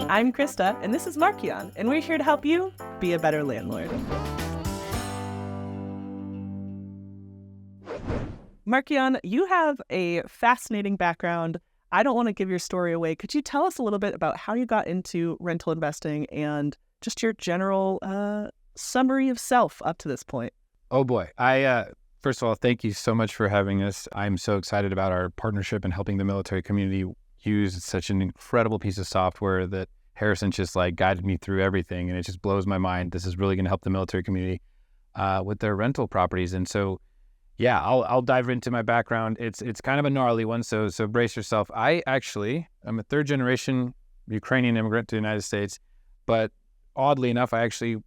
I'm Krista, and this is Markian, and we're here to help you be a better landlord. Markian, you have a fascinating background. I don't want to give your story away. Could you tell us a little bit about how you got into rental investing and just your general summary of self up to this point? Oh boy. First of all, thank you so much for having us. I'm so excited about our partnership and helping the military community use such an incredible piece of software that Harrison just like guided me through everything. And it just blows my mind. This is really going to help the military community with their rental properties. And so, yeah, I'll dive into my background. It's kind of a gnarly one. So brace yourself. I'm a third generation Ukrainian immigrant to the United States, but oddly enough, I actually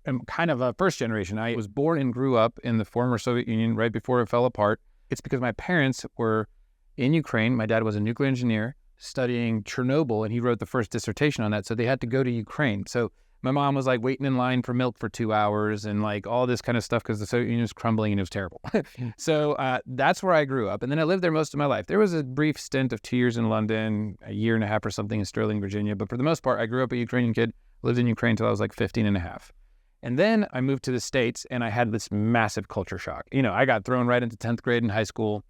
am kind of a first generation. I was born and grew up in the former Soviet Union right before it fell apart. It's because my parents were in Ukraine. My dad was a nuclear engineer studying Chernobyl, and he wrote the first dissertation on that. So they had to go to Ukraine. So my mom was like waiting in line for milk for 2 hours and like all this kind of stuff because the Soviet Union was crumbling and it was terrible. So that's where I grew up. And then I lived there most of my life. There was a brief stint of 2 years in London, a year and a half or something in Sterling, Virginia. But for the most part, I grew up a Ukrainian kid, lived in Ukraine until I was like 15 and a half. And then I moved to the States and I had this massive culture shock. I got thrown right into 10th grade in high school,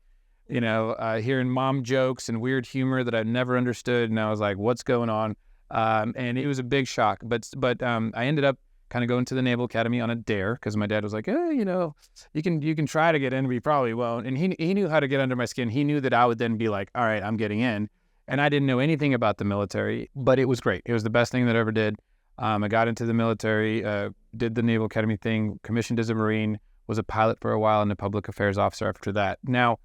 hearing mom jokes and weird humor that I'd never understood. And I was like, what's going on? And it was a big shock. But I ended up kind of going to the Naval Academy on a dare because my dad was like, you can try to get in, but you probably won't. And he knew how to get under my skin. He knew that I would then be like, all right, I'm getting in. And I didn't know anything about the military, but it was great. It was the best thing that I ever did. I got into the military, did the Naval Academy thing, commissioned as a Marine, was a pilot for a while and a public affairs officer after that. Now,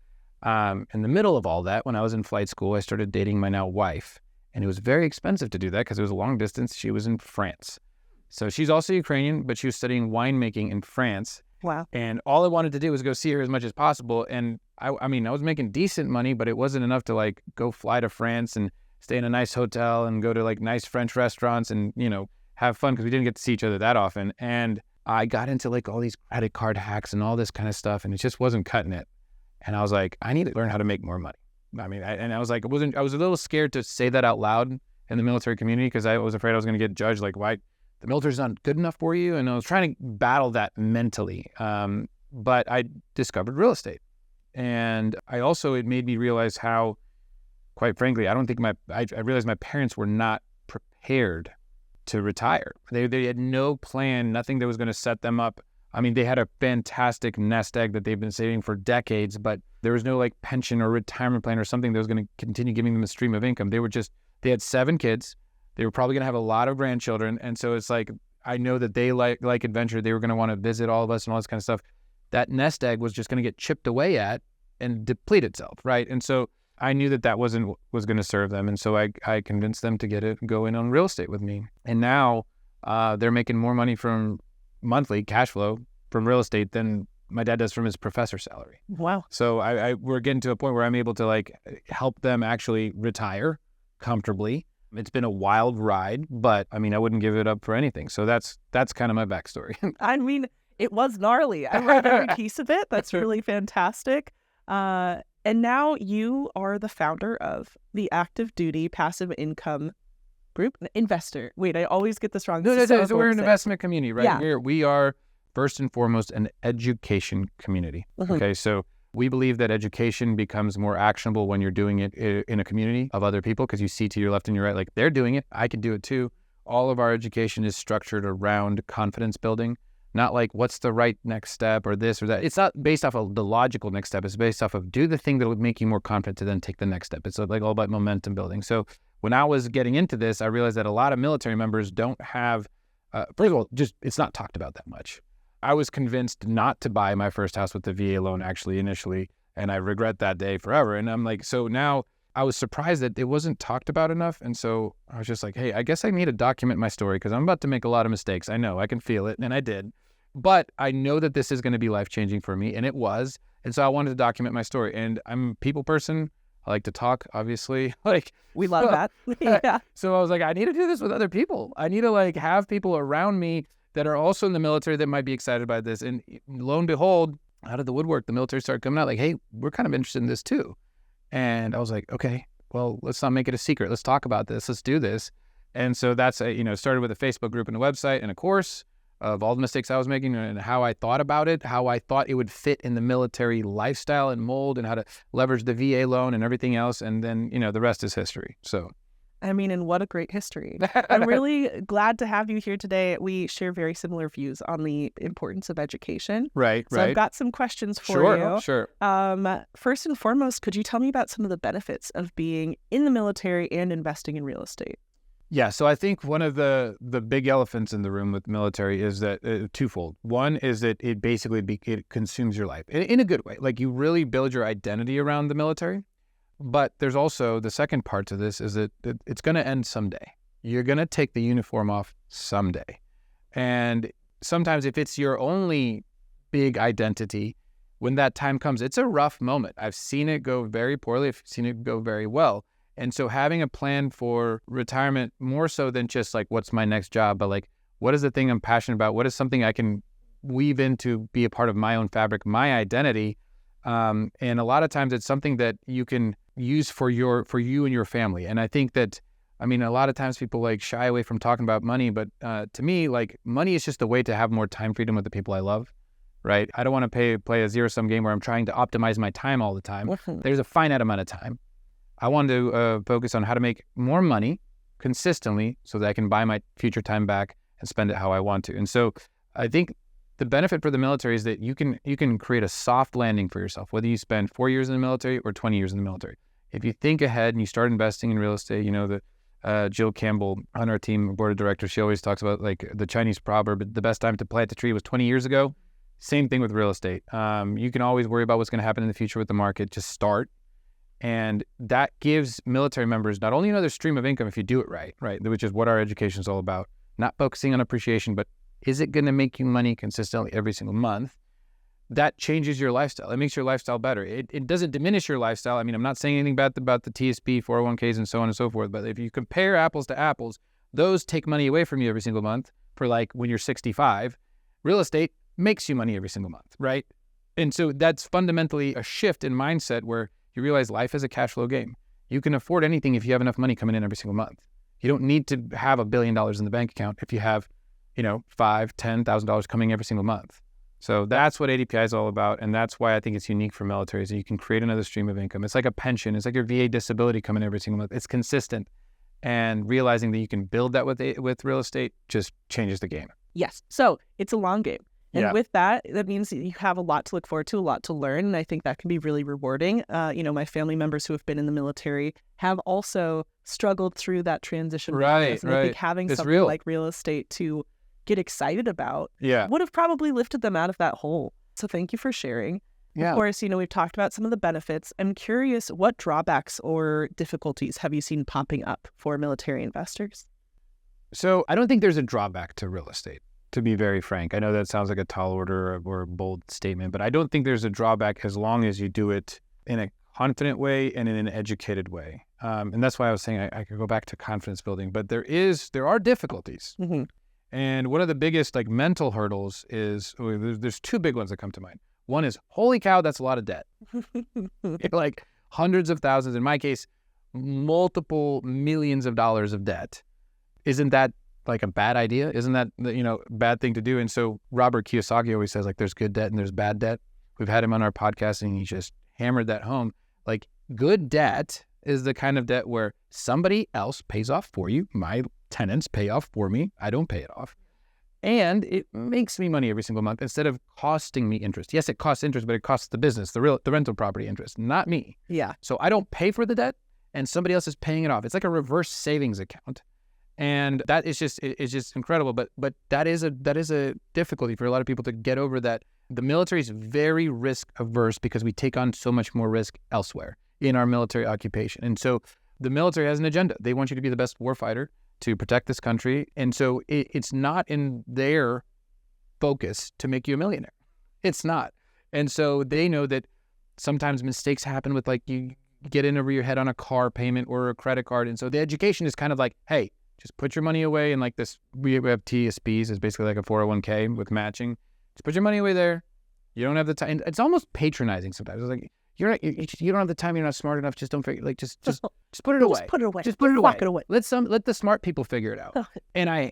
in the middle of all that, when I was in flight school, I started dating my now wife. And it was very expensive to do that because it was a long distance. She was in France. So she's also Ukrainian, but she was studying winemaking in France. Wow. And all I wanted to do was go see her as much as possible. And I was making decent money, but it wasn't enough to like go fly to France and stay in a nice hotel and go to like nice French restaurants and, have fun because we didn't get to see each other that often. And I got into like all these credit card hacks and all this kind of stuff, and it just wasn't cutting it. And I was like, I need to learn how to make more money. I was like, I was a little scared to say that out loud in the military community because I was afraid I was going to get judged, like, why the military's not good enough for you? And I was trying to battle that mentally. But I discovered real estate. And it made me realize how, quite frankly, I realized my parents were not prepared to retire. They had no plan, nothing that was going to set them up. They had a fantastic nest egg that they've been saving for decades, but there was no like pension or retirement plan or something that was going to continue giving them a stream of income. They had 7 kids. They were probably going to have a lot of grandchildren. And so it's like, I know that they like adventure. They were going to want to visit all of us and all this kind of stuff. That nest egg was just going to get chipped away at and deplete itself, right? And so I knew that was going to serve them. And so I convinced them to go in on real estate with me. And now they're making more money from monthly cash flow from real estate than my dad does from his professor salary. Wow. So we're getting to a point where I'm able to like help them actually retire comfortably. It's been a wild ride, but I wouldn't give it up for anything. So that's kind of my backstory. It was gnarly. I read every piece of it. That's really fantastic. And now you are the founder of the active duty passive income group investor. Wait, I always get this wrong. No, we're an investment community, right? Yeah. We are first and foremost an education community. Mm-hmm. Okay, so we believe that education becomes more actionable when you're doing it in a community of other people because you see to your left and your right, like they're doing it, I can do it too. All of our education is structured around confidence building. Not like what's the right next step or this or that. It's not based off of the logical next step. It's based off of do the thing that would make you more confident to then take the next step. It's like all about momentum building. So when I was getting into this, I realized that a lot of military members don't have, first of all, it's not talked about that much. I was convinced not to buy my first house with the VA loan actually initially, and I regret that day forever. And I'm like, so now I was surprised that it wasn't talked about enough. And so I was just like, hey, I guess I need to document my story because I'm about to make a lot of mistakes. I know, I can feel it, and I did. But I know that this is going to be life-changing for me, and it was. And so I wanted to document my story. And I'm a people person. I like to talk, obviously. We love that. Yeah. So I was like, I need to do this with other people. I need to have people around me that are also in the military that might be excited by this. And lo and behold, out of the woodwork, the military started coming out like, hey, we're kind of interested in this too. And I was like, okay, well, let's not make it a secret. Let's talk about this. Let's do this. And so that's, started with a Facebook group and a website and a course of all the mistakes I was making and how I thought about it, how I thought it would fit in the military lifestyle and mold, and how to leverage the VA loan and everything else. And then, the rest is history. So. I mean, and what a great history. I'm really glad to have you here today. We share very similar views on the importance of education. Right. So I've got some questions for you. Sure. First and foremost, could you tell me about some of the benefits of being in the military and investing in real estate? Yeah, so I think one of the big elephants in the room with military is that twofold. One is that it basically it consumes your life in a good way. Like, you really build your identity around the military. But there's also the second part to this is that it's going to end someday. You're going to take the uniform off someday. And sometimes if it's your only big identity, when that time comes, it's a rough moment. I've seen it go very poorly. I've seen it go very well. And so having a plan for retirement, more so than just like, what's my next job, but like, what is the thing I'm passionate about? What is something I can weave in to be a part of my own fabric, my identity? And a lot of times it's something that you can use for you and your family. And I think that, a lot of times people like shy away from talking about money, but to me, like, money is just a way to have more time freedom with the people I love, right? I don't want to play a zero-sum game where I'm trying to optimize my time all the time. There's a finite amount of time. I want to focus on how to make more money consistently so that I can buy my future time back and spend it how I want to. And so I think the benefit for the military is that you can create a soft landing for yourself, whether you spend 4 years in the military or 20 years in the military. If you think ahead and you start investing in real estate, Jill Campbell on our team board of directors, she always talks about like the Chinese proverb, the best time to plant a tree was 20 years ago. Same thing with real estate. You can always worry about what's going to happen in the future with the market. Just start. And that gives military members not only another stream of income if you do it right, which is what our education is all about, not focusing on appreciation, but is it going to make you money consistently every single month? That changes your lifestyle. It makes your lifestyle better. It doesn't diminish your lifestyle. I'm not saying anything bad about the TSP, 401ks, and so on and so forth, but if you compare apples to apples, those take money away from you every single month for like when you're 65. Real estate makes you money every single month, right? And so that's fundamentally a shift in mindset where you realize life is a cash flow game. You can afford anything if you have enough money coming in every single month. You don't need to have $1 billion in the bank account if you have, $5,000, $10,000 coming every single month. So that's what ADPI is all about. And that's why I think it's unique for military is that you can create another stream of income. It's like a pension. It's like your VA disability coming every single month. It's consistent. And realizing that you can build that with real estate just changes the game. Yes. So it's a long game. And Yeah. with that means that you have a lot to look forward to, a lot to learn. And I think that can be really rewarding. My family members who have been in the military have also struggled through that transition process. And I think having It's something real. like real estate to get excited about Yeah. would have probably lifted them out of that hole. So thank you for sharing. Yeah. Of course, we've talked about some of the benefits. I'm curious, what drawbacks or difficulties have you seen popping up for military investors? So I don't think there's a drawback to real estate, to be very frank. I know that sounds like a tall order or a bold statement, but I don't think there's a drawback as long as you do it in a confident way and in an educated way. And that's why I was saying I could go back to confidence building, but there are difficulties. Mm-hmm. And one of the biggest mental hurdles is, there's two big ones that come to mind. One is, holy cow, that's a lot of debt. Like hundreds of thousands, in my case, multiple millions of dollars of debt. Isn't that like a bad idea? Isn't that, bad thing to do? And so Robert Kiyosaki always says like there's good debt and there's bad debt. We've had him on our podcast and he just hammered that home. Like, good debt is the kind of debt where somebody else pays off for you. My tenants pay off for me. I don't pay it off. And it makes me money every single month instead of costing me interest. Yes, it costs interest, but it costs the business, the rental property interest, not me. Yeah. So I don't pay for the debt and somebody else is paying it off. It's like a reverse savings account. And that is it's just incredible. But that is a difficulty for a lot of people to get over that. The military is very risk averse because we take on so much more risk elsewhere in our military occupation. And so the military has an agenda. They want you to be the best warfighter to protect this country. And so it's not in their focus to make you a millionaire. It's not. And so they know that sometimes mistakes happen with like you get in over your head on a car payment or a credit card. And so the education is kind of like, hey, just put your money away. And like this, we have TSPs, it's basically like a 401k with matching. Just put your money away there. You don't have the time. It's almost patronizing sometimes. It's like, you don't have the time. You're not smart enough. Just don't figure. Like just put it away. Just put it away. Just put it away. Lock it away. Let the smart people figure it out. And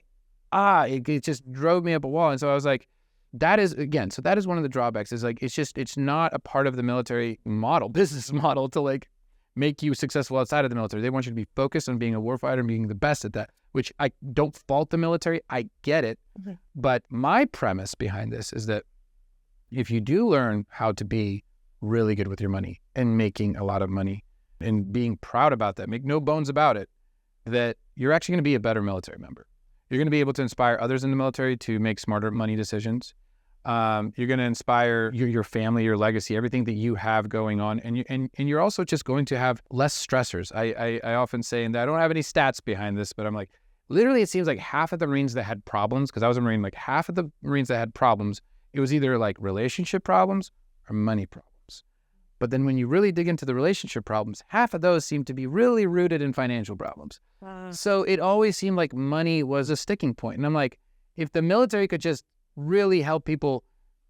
it just drove me up a wall. And so I was like, that is one of the drawbacks. Is like it's not a part of the military business model to like make you successful outside of the military. They want you to be focused on being a warfighter and being the best at that, which I don't fault the military. I get it. Mm-hmm. But my premise behind this is that if you do learn how to be really good with your money and making a lot of money and being proud about that, make no bones about it, that you're actually going to be a better military member. You're going to be able to inspire others in the military to make smarter money decisions. You're going to inspire your family, your legacy, everything that you have going on. And you're also just going to have less stressors. I often say, and I don't have any stats behind this, but I'm like, literally it seems like half of the Marines that had problems, because I was a Marine, like half of the Marines that had problems, it was either like relationship problems or money problems. But then when you really dig into the relationship problems, half of those seem to be really rooted in financial problems. So it always seemed like money was a sticking point. And I'm like, if the military could just really help people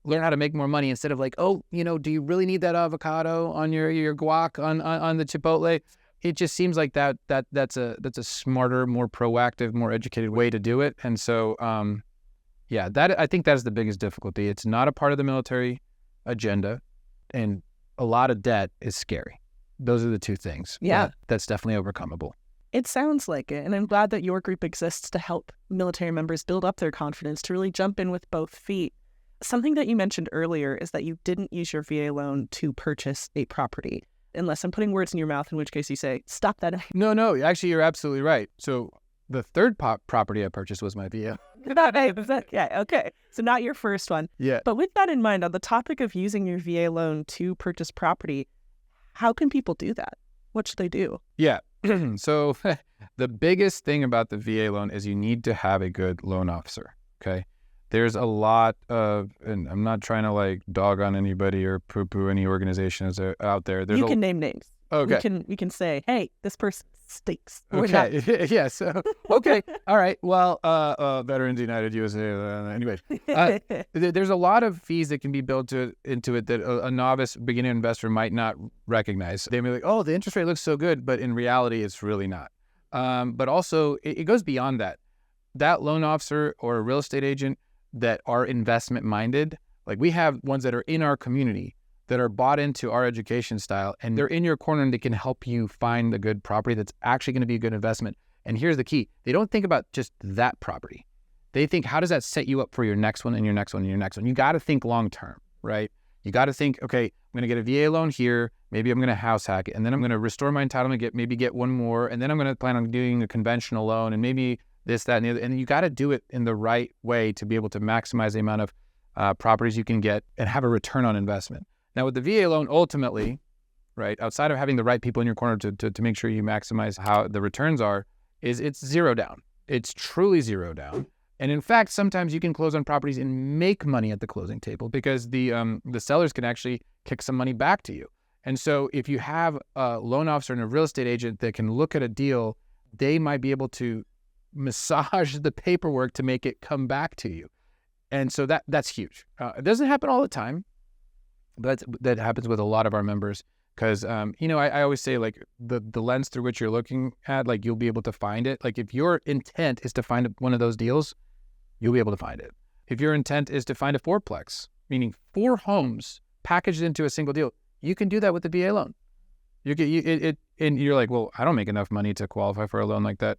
learn how to make more money instead of like, oh, do you really need that avocado on your guac on the Chipotle? It just seems like that's a smarter, more proactive, more educated way to do it. And so, I think that is the biggest difficulty. It's not a part of the military agenda, and a lot of debt is scary. Those are the two things. Yeah. That's definitely overcomeable. It sounds like it, and I'm glad that your group exists to help military members build up their confidence, to really jump in with both feet. Something that you mentioned earlier is that you didn't use your VA loan to purchase a property, unless I'm putting words in your mouth, in which case you say, stop that. No, actually, you're absolutely right. So the third property I purchased was my VA. Yeah, okay. So not your first one. Yeah. But with that in mind, on the topic of using your VA loan to purchase property, how can people do that? What should they do? Yeah. So the biggest thing about the VA loan is you need to have a good loan officer, okay? There's a lot of, and I'm not trying to like dog on anybody or poo-poo any organizations out there. You can name names. Okay. We can say, hey, this person stinks. Okay. Yeah. So, okay. All right. Well, Veterans United USA. Anyway, there's a lot of fees that can be built into it that a novice beginner investor might not recognize. They may be like, oh, the interest rate looks so good, but in reality, it's really not. But also, it goes beyond that. That loan officer or a real estate agent that are investment minded, like we have ones that are in our community that are bought into our education style, and they're in your corner and they can help you find the good property that's actually going to be a good investment. And here's the key. They don't think about just that property. They think, how does that set you up for your next one and your next one and your next one? You got to think long-term, right? You got to think, okay, I'm going to get a VA loan here. Maybe I'm going to house hack it. And then I'm going to restore my entitlement, maybe get one more. And then I'm going to plan on doing a conventional loan and maybe this, that, and the other. And you got to do it in the right way to be able to maximize the amount of properties you can get and have a return on investment. Now, with the VA loan, ultimately, right, outside of having the right people in your corner to make sure you maximize how the returns are, is it's zero down. It's truly zero down. And in fact, sometimes you can close on properties and make money at the closing table because the sellers can actually kick some money back to you. And so if you have a loan officer and a real estate agent that can look at a deal, they might be able to massage the paperwork to make it come back to you. And so that's huge. It doesn't happen all the time. But that happens with a lot of our members because, I always say like the lens through which you're looking at, like you'll be able to find it. Like if your intent is to find one of those deals, you'll be able to find it. If your intent is to find a fourplex, meaning 4 homes packaged into a single deal, you can do that with the VA loan. And you're like, well, I don't make enough money to qualify for a loan like that.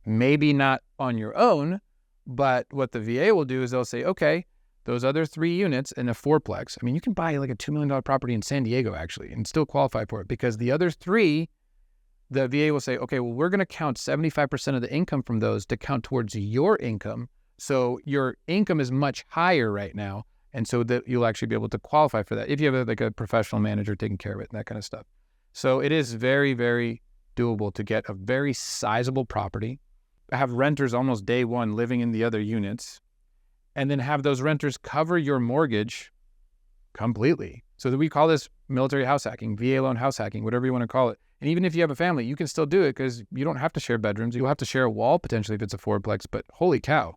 Maybe not on your own, but what the VA will do is they'll say, okay, those other 3 units in a fourplex, I mean, you can buy like a $2 million property in San Diego actually and still qualify for it because the other 3, the VA will say, okay, well, we're going to count 75% of the income from those to count towards your income. So your income is much higher right now. And so that you'll actually be able to qualify for that if you have like a professional manager taking care of it and that kind of stuff. So it is very, very doable to get a very sizable property, have renters almost day one living in the other units, and then have those renters cover your mortgage completely. So that we call this military house hacking, VA loan house hacking, whatever you want to call it. And even if you have a family, you can still do it because you don't have to share bedrooms. You'll have to share a wall potentially if it's a fourplex, but holy cow.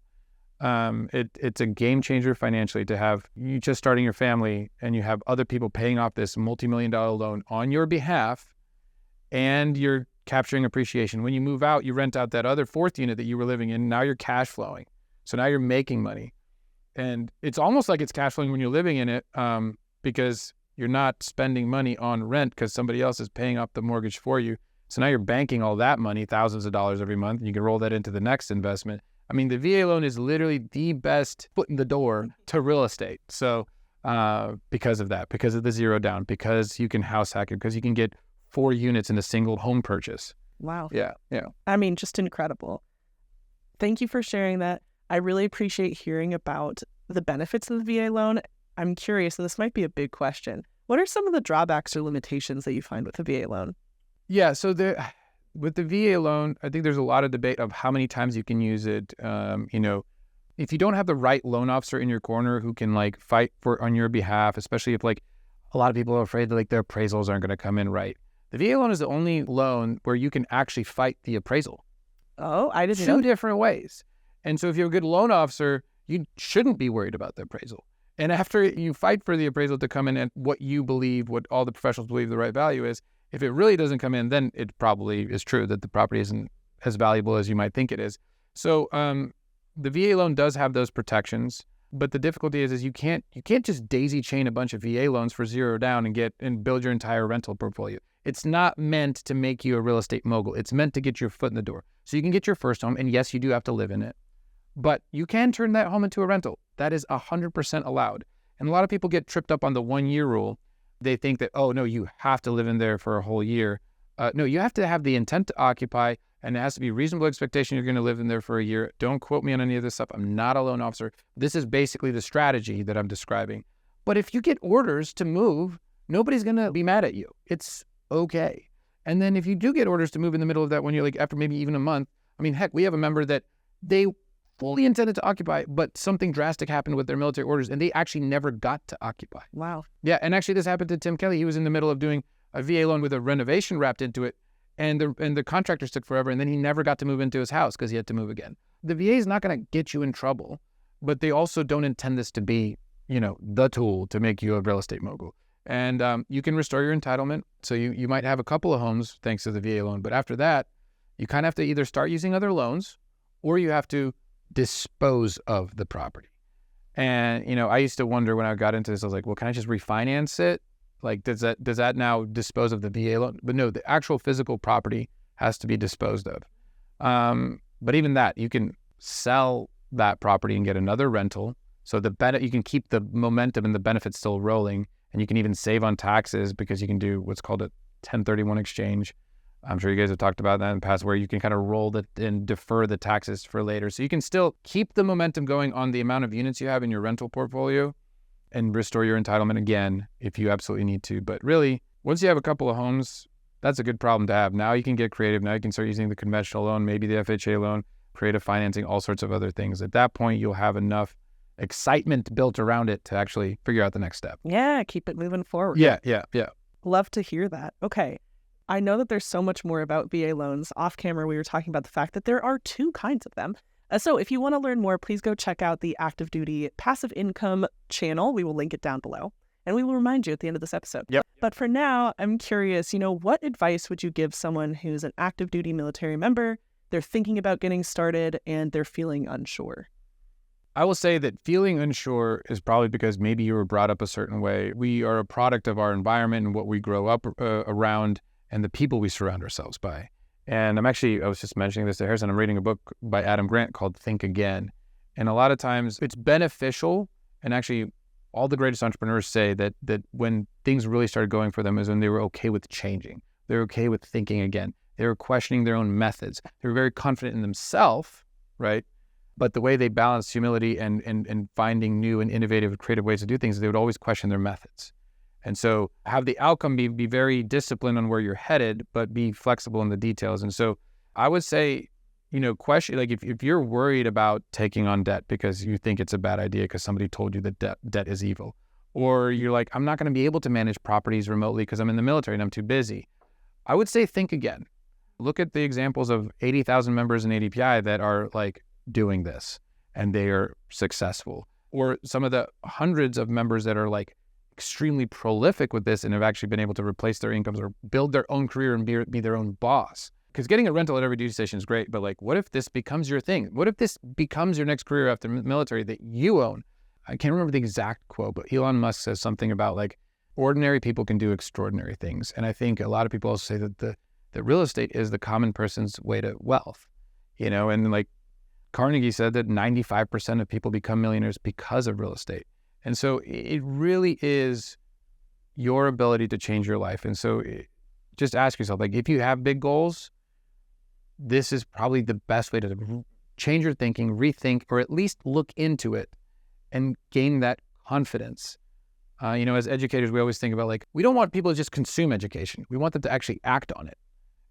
It's a game changer financially to have you just starting your family and you have other people paying off this multi-million-dollar loan on your behalf, and you're capturing appreciation. When you move out, you rent out that other fourth unit that you were living in. Now you're cash flowing. So now you're making money. And it's almost like it's cash flowing when you're living in it, because you're not spending money on rent because somebody else is paying up the mortgage for you. So now you're banking all that money, thousands of dollars every month, and you can roll that into the next investment. I mean, the VA loan is literally the best foot in the door to real estate. So because of that, because of the zero down, because you can house hack it, because you can get 4 units in a single home purchase. Wow. Yeah. I mean, just incredible. Thank you for sharing that. I really appreciate hearing about the benefits of the VA loan. I'm curious, and this might be a big question. What are some of the drawbacks or limitations that you find with the VA loan? Yeah, so with the VA loan, I think there's a lot of debate of how many times you can use it. If you don't have the right loan officer in your corner who can like fight for on your behalf, especially if like a lot of people are afraid that like their appraisals aren't going to come in right. The VA loan is the only loan where you can actually fight the appraisal. Oh, I didn't know. 2 different ways. And so if you're a good loan officer, you shouldn't be worried about the appraisal. And after you fight for the appraisal to come in at what you believe, what all the professionals believe the right value is, if it really doesn't come in, then it probably is true that the property isn't as valuable as you might think it is. So the VA loan does have those protections, but the difficulty is you can't just daisy chain a bunch of VA loans for zero down and build your entire rental portfolio. It's not meant to make you a real estate mogul. It's meant to get your foot in the door. So you can get your first home, and yes, you do have to live in it, but you can turn that home into a rental. That is 100% allowed. And a lot of people get tripped up on the 1-year rule. They think that, oh, no, you have to live in there for a whole year. No, you have to have the intent to occupy, and it has to be a reasonable expectation you're going to live in there for a year. Don't quote me on any of this stuff. I'm not a loan officer. This is basically the strategy that I'm describing. But if you get orders to move, nobody's going to be mad at you. It's okay. And then if you do get orders to move in the middle of that 1 year, like after maybe even a month, I mean, heck, we have a member that they fully intended to occupy, but something drastic happened with their military orders, and they actually never got to occupy. Wow. Yeah, and actually this happened to Tim Kelly. He was in the middle of doing a VA loan with a renovation wrapped into it, and the contractors took forever, and then he never got to move into his house because he had to move again. The VA is not going to get you in trouble, but they also don't intend this to be, the tool to make you a real estate mogul. And you can restore your entitlement. So you might have a couple of homes thanks to the VA loan, but after that, you kind of have to either start using other loans or you have to dispose of the property. And, I used to wonder when I got into this, I was like, well, can I just refinance it? Like, does that now dispose of the VA loan? But no, the actual physical property has to be disposed of. But even that, you can sell that property and get another rental. So you can keep the momentum and the benefits still rolling, and you can even save on taxes because you can do what's called a 1031 exchange. I'm sure you guys have talked about that in the past, where you can kind of roll and defer the taxes for later. So you can still keep the momentum going on the amount of units you have in your rental portfolio and restore your entitlement again if you absolutely need to. But really, once you have a couple of homes, that's a good problem to have. Now you can get creative. Now you can start using the conventional loan, maybe the FHA loan, creative financing, all sorts of other things. At that point, you'll have enough excitement built around it to actually figure out the next step. Yeah, keep it moving forward. Yeah. Love to hear that. Okay. I know that there's so much more about VA loans. Off camera, we were talking about the fact that there are 2 kinds of them. So if you want to learn more, please go check out the Active Duty Passive Income channel. We will link it down below. And we will remind you at the end of this episode. Yep. But for now, I'm curious, what advice would you give someone who's an active duty military member? They're thinking about getting started and they're feeling unsure. I will say that feeling unsure is probably because maybe you were brought up a certain way. We are a product of our environment and what we grow up around and the people we surround ourselves by. And I was just mentioning this to Harrison. I'm reading a book by Adam Grant called Think Again. And a lot of times it's beneficial, and actually all the greatest entrepreneurs say that when things really started going for them is when they were okay with changing. They were okay with thinking again. They were questioning their own methods. They were very confident in themselves, right? But the way they balanced humility and finding new and innovative, creative ways to do things, they would always question their methods. And so have the outcome be very disciplined on where you're headed, but be flexible in the details. And so I would say, question, like if you're worried about taking on debt because you think it's a bad idea because somebody told you that debt is evil, or you're like, I'm not going to be able to manage properties remotely because I'm in the military and I'm too busy, I would say think again. Look at the examples of 80,000 members in ADPI that are like doing this. and they are successful. Or some of the hundreds of members that are like extremely prolific with this and have actually been able to replace their incomes or build their own career and be their own boss. Because getting a rental at every duty station is great, but like, what if this becomes your thing? What if this becomes your next career after military that you own? I can't remember the exact quote, but Elon Musk says something about like, ordinary people can do extraordinary things. And I think a lot of people also say that that real estate is the common person's way to wealth, and like Carnegie said that 95% of people become millionaires because of real estate. And so it really is your ability to change your life. And so just ask yourself, like, if you have big goals, this is probably the best way to change your thinking, rethink, or at least look into it and gain that confidence. As educators, we always think about like, we don't want people to just consume education. We want them to actually act on it.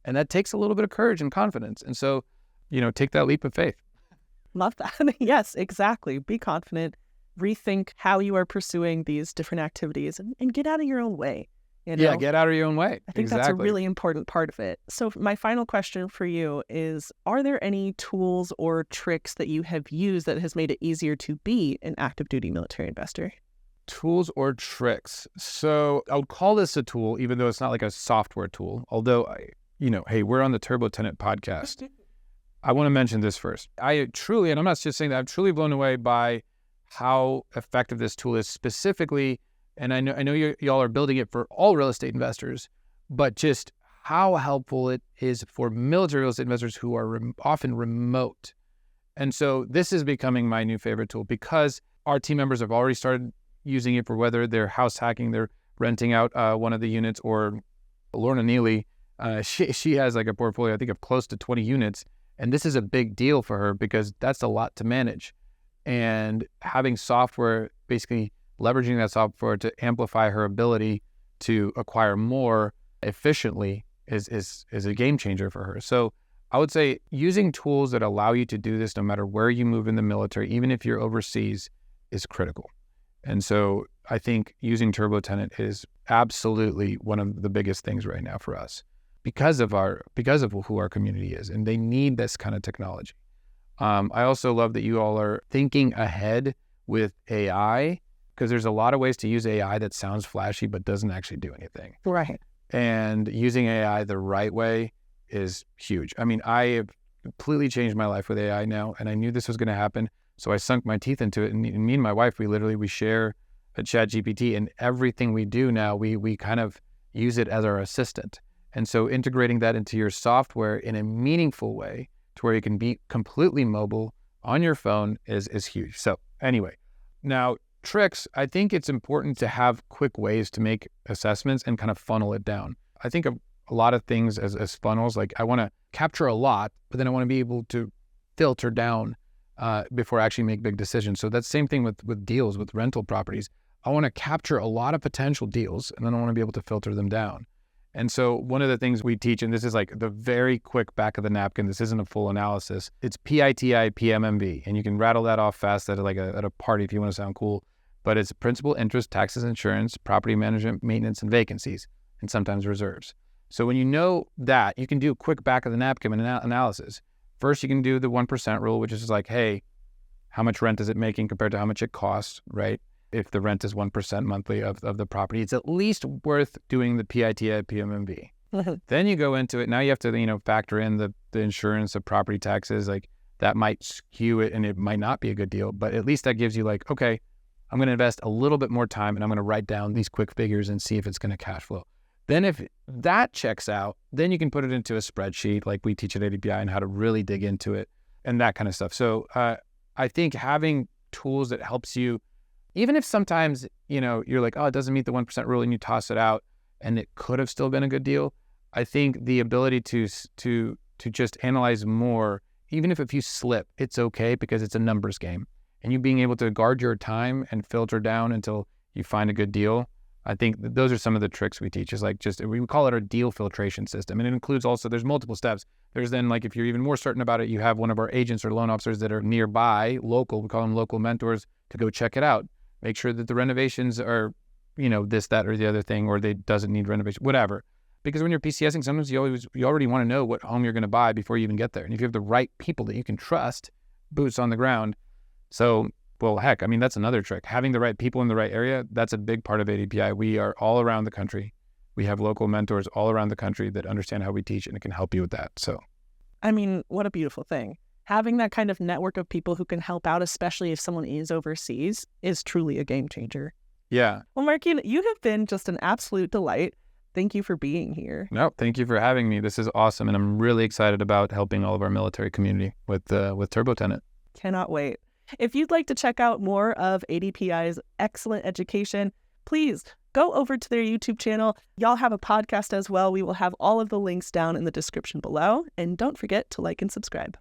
And that takes a little bit of courage and confidence. And so, take that leap of faith. Love that. Yes, exactly. Be confident, rethink how you are pursuing these different activities and get out of your own way. Yeah, get out of your own way. I think that's a really important part of it. So my final question for you is, are there any tools or tricks that you have used that has made it easier to be an active duty military investor? Tools or tricks. So I would call this a tool, even though it's not like a software tool. Although, hey, we're on the TurboTenant podcast. I want to mention this first. I truly, and I'm not just saying that, I'm truly blown away by how effective this tool is specifically. And I know y'all are building it for all real estate investors, but just how helpful it is for military real estate investors who are often remote. And so this is becoming my new favorite tool because our team members have already started using it for whether they're house hacking, they're renting out one of the units, or Lorna Neely, she has like a portfolio, I think, of close to 20 units. And this is a big deal for her because that's a lot to manage. And having software, basically leveraging that software to amplify her ability to acquire more efficiently is a game changer for her. So I would say using tools that allow you to do this no matter where you move in the military, even if you're overseas, is critical. And so I think using TurboTenant is absolutely one of the biggest things right now for us because of who our community is, and they need this kind of technology. I also love that you all are thinking ahead with AI, because there's a lot of ways to use AI that sounds flashy but doesn't actually do anything. Right. And using AI the right way is huge. I mean, I have completely changed my life with AI now, and I knew this was going to happen. So I sunk my teeth into it. And me and my wife, we share a ChatGPT, and everything we do now, we kind of use it as our assistant. And so integrating that into your software in a meaningful way to where you can be completely mobile on your phone is huge. So anyway, now tricks, I think it's important to have quick ways to make assessments and kind of funnel it down. I think of a lot of things as funnels. Like, I want to capture a lot, but then I want to be able to filter down before I actually make big decisions. So that's the same thing with deals, with rental properties. I want to capture a lot of potential deals, and then I want to be able to filter them down. And so one of the things we teach, and this is like the very quick back of the napkin, this isn't a full analysis, it's PITI PMMV, and you can rattle that off fast at a party if you want to sound cool. But it's principal, interest, taxes, insurance, property management, maintenance, and vacancies, and sometimes reserves. So when you know that, you can do a quick back of the napkin analysis. First, you can do the 1% rule, which is like, hey, how much rent is it making compared to how much it costs, right? If the rent is 1% monthly of the property, it's at least worth doing the PITI PMMV. Then you go into it. Now you have to, factor in the insurance, the property taxes, like that might skew it and it might not be a good deal, but at least that gives you like, okay, I'm going to invest a little bit more time and I'm going to write down these quick figures and see if it's going to cash flow. Then if that checks out, then you can put it into a spreadsheet like we teach at ADPI and how to really dig into it and that kind of stuff. So I think having tools that helps you, even if sometimes, you're like, oh, it doesn't meet the 1% rule and you toss it out and it could have still been a good deal. I think the ability to just analyze more, even if you slip, it's okay because it's a numbers game. And you being able to guard your time and filter down until you find a good deal, I think those are some of the tricks we teach. Is like we call it our deal filtration system. And it includes also, there's multiple steps. There's then like, if you're even more certain about it, you have one of our agents or loan officers that are nearby, local, we call them local mentors, to go check it out. Make sure that the renovations are, this, that, or the other thing, or they doesn't need renovation, whatever. Because when you're PCSing, sometimes you already want to know what home you're going to buy before you even get there. And if you have the right people that you can trust, boots on the ground, So, well, heck, I mean, that's another trick. Having the right people in the right area, that's a big part of ADPI. We are all around the country. We have local mentors all around the country that understand how we teach and it can help you with that. So, I mean, what a beautiful thing. Having that kind of network of people who can help out, especially if someone is overseas, is truly a game changer. yeah. Well, Markian, you have been just an absolute delight. Thank you for being here. No, thank you for having me. This is awesome. And I'm really excited about helping all of our military community with TurboTenant. Cannot wait. If you'd like to check out more of ADPI's excellent education, please go over to their YouTube channel. Y'all have a podcast as well. We will have all of the links down in the description below. And don't forget to like and subscribe.